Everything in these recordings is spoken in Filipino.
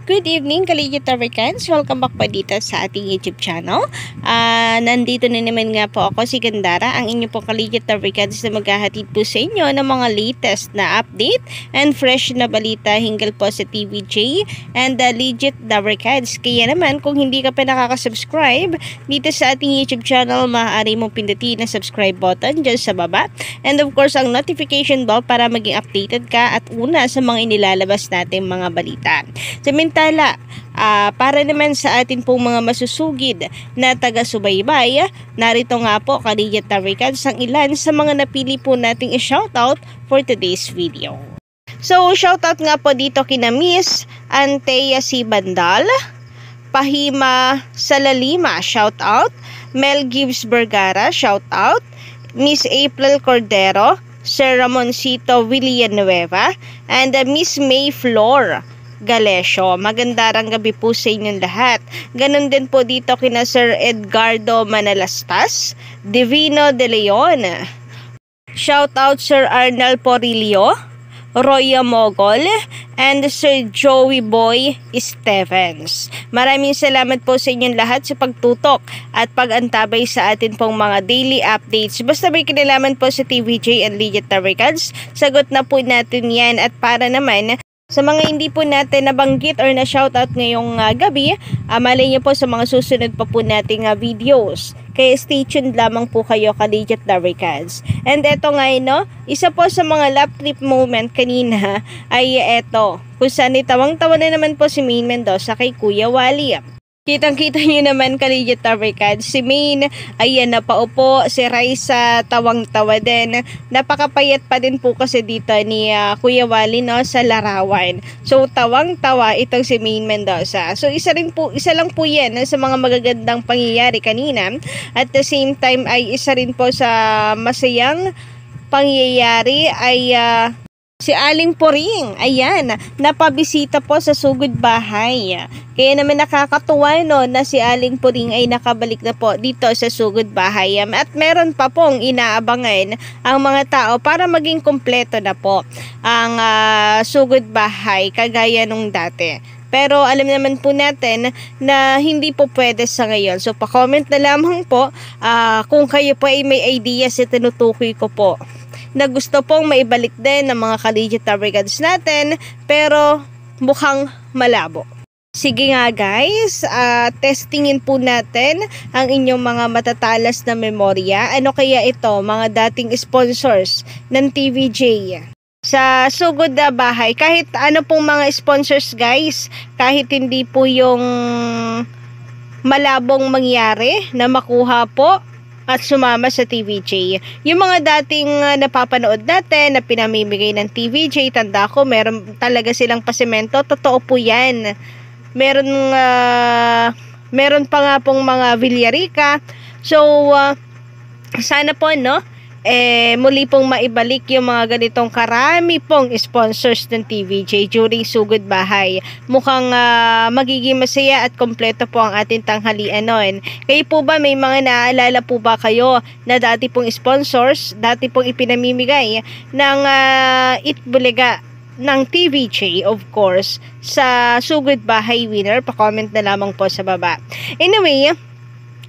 Good evening, Kaligit Americans. Welcome back po dito sa ating YouTube channel. Nandito na naman nga po ako, si Gandara, ang inyong po Kaligit Americans na maghahatid po sa inyo ng mga latest na update and fresh na balita hinggil po sa TVJ and Legit Americans. Kaya naman, kung hindi ka pa nakaka-subscribe dito sa ating YouTube channel, maaari mong pindutin na subscribe button dyan sa baba. And of course, ang notification bell para maging updated ka at una sa mga inilalabas natin mga balita. Samantala, para naman sa atin pong mga masusugid na taga-subaybay, narito nga po Kaligit Americans ang ilan sa mga napili po nating i-shoutout for today's video. So, shoutout nga po dito kina Miss Antea C. Bandal, Pahima Salalima, shoutout, Mel Gibbs Vergara, shoutout, Miss April Cordero, Sir Ramoncito Villanueva, and Miss May Flor Galesio. Magandang gabi po sa inyong lahat. Ganon din po dito kina Sir Edgardo Manalastas, Divino De Leon. Shout out Sir Arnal Porillo, Roya Mogol, and Sir Joey Boy Stevens. Maraming salamat po sa inyong lahat sa pagtutok at pag-antabay sa atin pong mga daily updates. Basta may kinalaman po sa TVJ and Legit Americans, sagot na po natin yan. At para naman sa mga hindi po natin nabanggit or na-shoutout ngayong gabi, malay niyo po sa mga susunod pa po nating videos. Kaya stay tuned lamang po kayo Kaligit Americans. And eto nga isa po sa mga lap trip moment kanina ay eto, kung saan tawang-tawa na naman po si Maine Mendoza kay Kuya Wally. Kitang-kita nyo naman Kaligit Americans, si Maine, ayan napaupo, si Raisa tawang-tawa din. Napakapayat pa din po kasi dito ni Kuya Wally sa larawan. So tawang-tawa itong si Maine Mendoza. So isa lang po yan sa mga magagandang pangyayari kanina. At the same time ay isa rin po sa masayang pangyayari ay si Aling Poring, ayan, napabisita po sa sugod bahay. Kaya naman nakakatuwa na si Aling Poring ay nakabalik na po dito sa sugod bahay. At meron pa pong inaabangan ang mga tao para maging kompleto na po ang sugod bahay kagaya nung dati. Pero alam naman po natin na hindi po pwede sa ngayon. So pa-comment na lamang po kung kayo po ay may idea sa tinutukoy ko po na gusto pong maibalik din ng mga Kaligit Americans natin, pero mukhang malabo. Sige nga guys, testingin po natin ang inyong mga matatalas na memorya. Ano kaya ito, mga dating sponsors ng TVJ sa sugod na bahay? Kahit ano pong mga sponsors guys, kahit hindi po yung malabong mangyari na makuha po at sumama sa TVJ. Yung mga dating napapanood natin na pinamimigay ng TVJ, tanda ko, meron talaga silang pasemento. Totoo po yan. Meron pa nga pong mga Villarica. So, sana po, muli pong maibalik yung mga ganitong karami pong sponsors ng TVJ during sugod bahay. Mukhang magiging masaya at kompleto po ang ating tanghalian noon. Kayo po ba, may mga naaalala po ba kayo na dati pong sponsors, dati pong ipinamimigay ng Itbulaga ng TVJ, of course, sa sugod bahay winner? Pa-comment na lamang po sa baba. Anyway,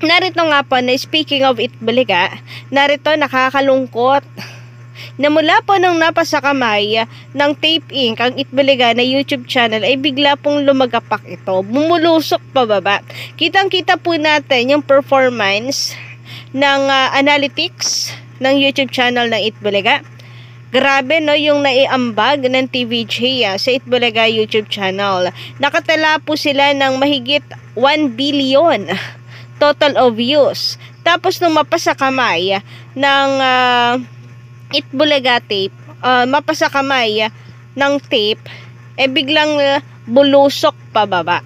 narito nga po na speaking of Itbulaga, narito nakakalungkot na mula po nung napasa kamay ng Tape Inc. ang Itbulaga na YouTube channel ay bigla pong lumagapak ito, bumulusok pababa. Kitang-kita po natin yung performance ng analytics ng YouTube channel ng Itbulaga. Grabe yung naiambag ng TVJ sa Itbulaga YouTube channel. Nakatala po sila ng mahigit 1 billion total of views. Tapos nung mapasa kamay ng Itbulaga tape, mapasa kamay ng tape, biglang bulusok pababa.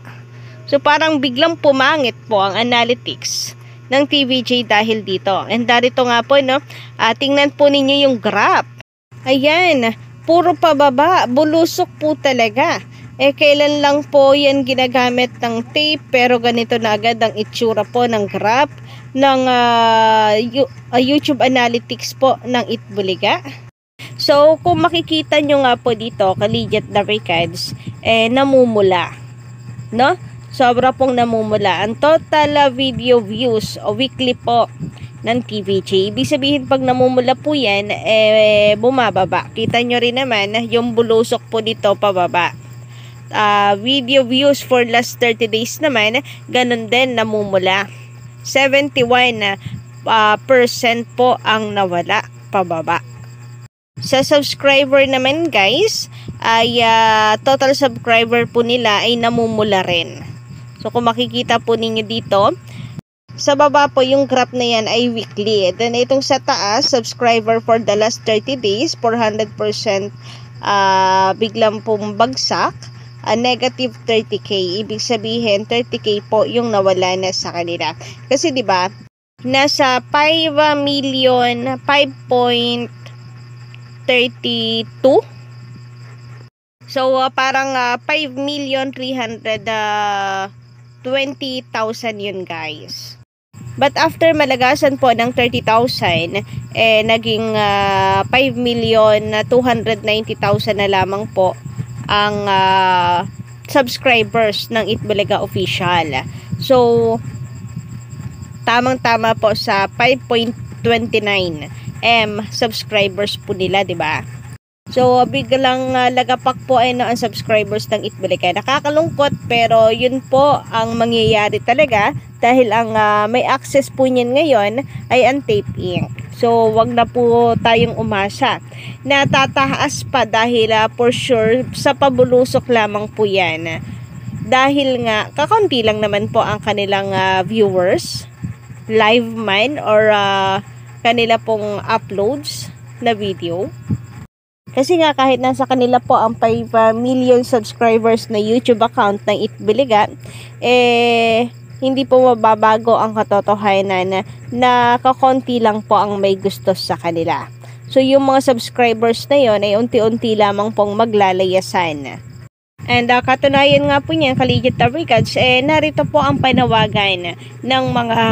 So parang biglang pumangit po ang analytics ng TVJ dahil dito. And darito nga po, tingnan po ninyo yung graph. Ayan, puro pababa, bulusok po talaga. Kailan lang po yan ginagamit ng tape, pero ganito na agad ang itsura po ng graph ng YouTube Analytics po ng Itbulaga. So, kung makikita nyo nga po dito, Kaligit Americans, namumula. no? Sobra pong namumula. Ang total video views o weekly po ng TVJ. Ibig sabihin pag namumula po yan, bumababa. Kita nyo rin naman, yung bulusok po dito pababa. Video views for last 30 days naman, ganun din namumula. 71% po ang nawala pababa. Sa subscriber naman guys, ay total subscriber po nila ay namumula rin. So kung makikita po ninyo dito, sa baba po yung graph na yan ay weekly. Then itong sa taas, subscriber for the last 30 days, 400% biglang pong bagsak, negative 30k. Ibig sabihin 30k po yung nawala na sa kanila. Kasi 'di ba, nasa 5,532. So parang 5,320,000 yun guys. But after malagasan po ng 30,000, naging 5,290,000 na lamang po ang subscribers ng Itbulaga Official. So tamang-tama po sa 5.29 subscribers po nila, 'di ba? So biglang lagapak po ay ang subscribers ng Itbulaga. Nakakalungkot pero yun po ang mangyayari talaga dahil ang may access po niyan ngayon ay ang Tape Inc. So wag na po tayong umasa na tataas pa dahil for sure sa pabulusok lamang po yan. Dahil nga kakaunti lang naman po ang kanilang viewers, live man or kanila pong uploads na video. Kasi nga kahit nasa kanila po ang 5 million subscribers na YouTube account ng Itbulaga, hindi po mababago ang katotohanan na kakonti lang po ang may gusto sa kanila. So yung mga subscribers na yon ay unti-unti lamang pong maglalayasan. And katunayan nga po niyan, Kaligit Tabricats, narito po ang panawagan ng mga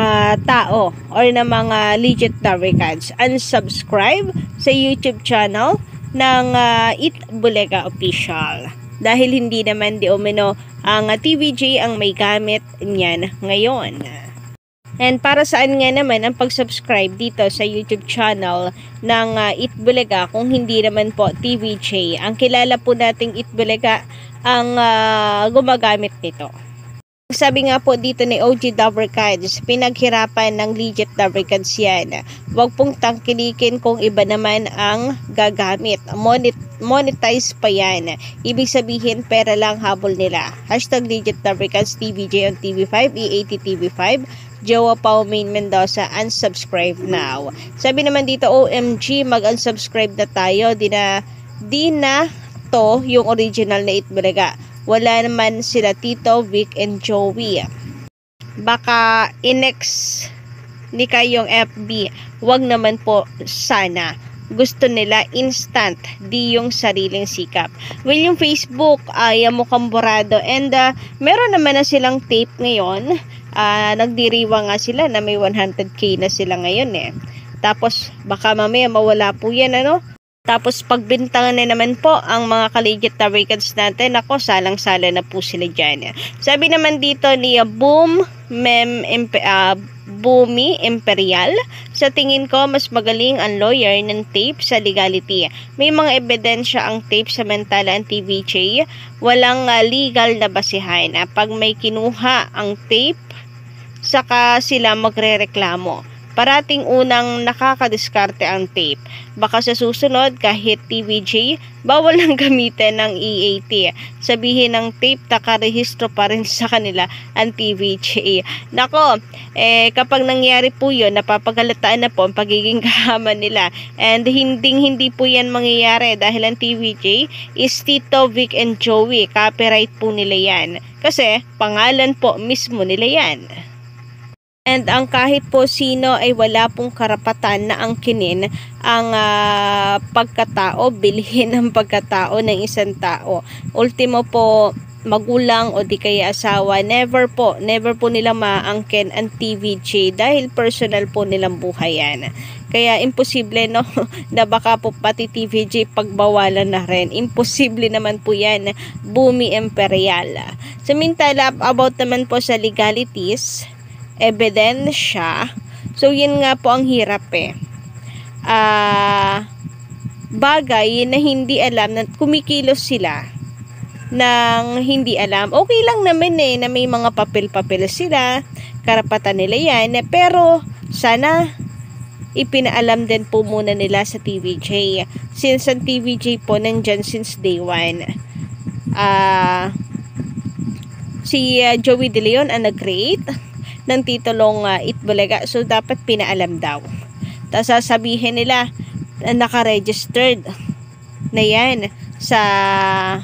tao or ng mga legit Tabricats. Unsubscribe sa YouTube channel ng Itbulaga Official. Dahil hindi naman di umino ang TVJ ang may gamit niyan ngayon. And para saan nga naman ang pag-subscribe dito sa YouTube channel ng Itbulaga kung hindi naman po TVJ. Ang kilala po nating Itbulaga ang gumagamit nito. Sabi nga po dito ni OG Tabricats, pinaghirapan ng legit Tabricats yan. Huwag pong tangkilikin kung iba naman ang gagamit. Monetize pa yan. Ibig sabihin, pera lang habol nila. Hashtag legit Tabricats, TVJ on TV5, E80 TV5, Jowa Pao Main Mendoza, unsubscribe now. Sabi naman dito, OMG, mag-unsubscribe na tayo. Di na to yung original na Itbulaga. Wala naman sila Tito, Vic, and Joey. Baka inex ni kayong FB. Wag naman po sana. Gusto nila instant, di yung sariling sikap. Well, yung Facebook ay mukhang borado. And meron naman na silang tape ngayon. Nagdiriwa nga sila na may 100k na sila ngayon Tapos baka mamaya mawala po yan Tapos pagbintangan na naman po ang mga Kaligit Tabricats natin, ako salang-sala na po sila dyan. Sabi naman dito ni Bumi Imperial, sa tingin ko mas magaling ang lawyer ng tape sa legality. May mga ebidensya ang tape samantala ang TVJ walang legal na basihan. Pag may kinuha ang tape, saka sila magrereklamo. Parating unang nakakadiskarte ang tape. Baka sa susunod, kahit TVJ, bawal lang gamitin ng E80. Sabihin ng tape, nakarehistro pa rin sa kanila ang TVJ. Nako, kapag nangyari po yun, napapagalataan na po ang pagiging kahaman nila. And hindi po yan mangyayari dahil ang TVJ is Tito, Vic, and Joey. Copyright po nila yan. Kasi pangalan po mismo nila yan. And ang kahit po sino ay wala pong karapatan na angkinin ang pagkatao, bilhin ang pagkatao ng isang tao. Ultimo po, magulang o di kaya asawa, never po nila maangkin ang TVJ dahil personal po nilang buhay yan. Kaya imposible na baka po pati TVJ pagbawalan na rin. Imposible naman po yan, Bumi Imperial. Samantala, about naman po sa legalities, ebidensya, so yun nga po ang hirap bagay na hindi alam, na kumikilos sila ng hindi alam. Okay lang naman na may mga papel-papel sila, karapatan nila yan, pero sana ipinaalam din po muna nila sa TVJ. Since ang TVJ po nandyan since day 1. Si Joey De Leon ang nag-create ng titulong Itbulaga. So, dapat pinaalam daw. Tapos sasabihin nila naka-registered na yan sa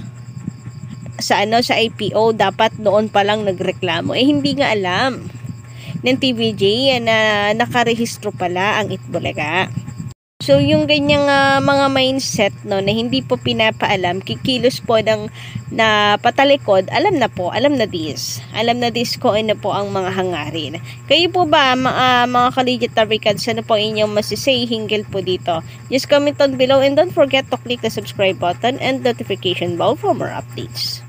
IPO. Dapat noon pa lang nagreklamo. Hindi nga alam ng TVJ na nakarehistro pala ang Itbulaga. So, yung ganyang mga mindset na hindi po pinapaalam, kikilos po na patalikod, alam na this kung ano po ang mga hangarin. Kayo po ba, mga Collegiate Taricans, ano po inyong masisay hinggil po dito? Just comment on below and don't forget to click the subscribe button and notification bell for more updates.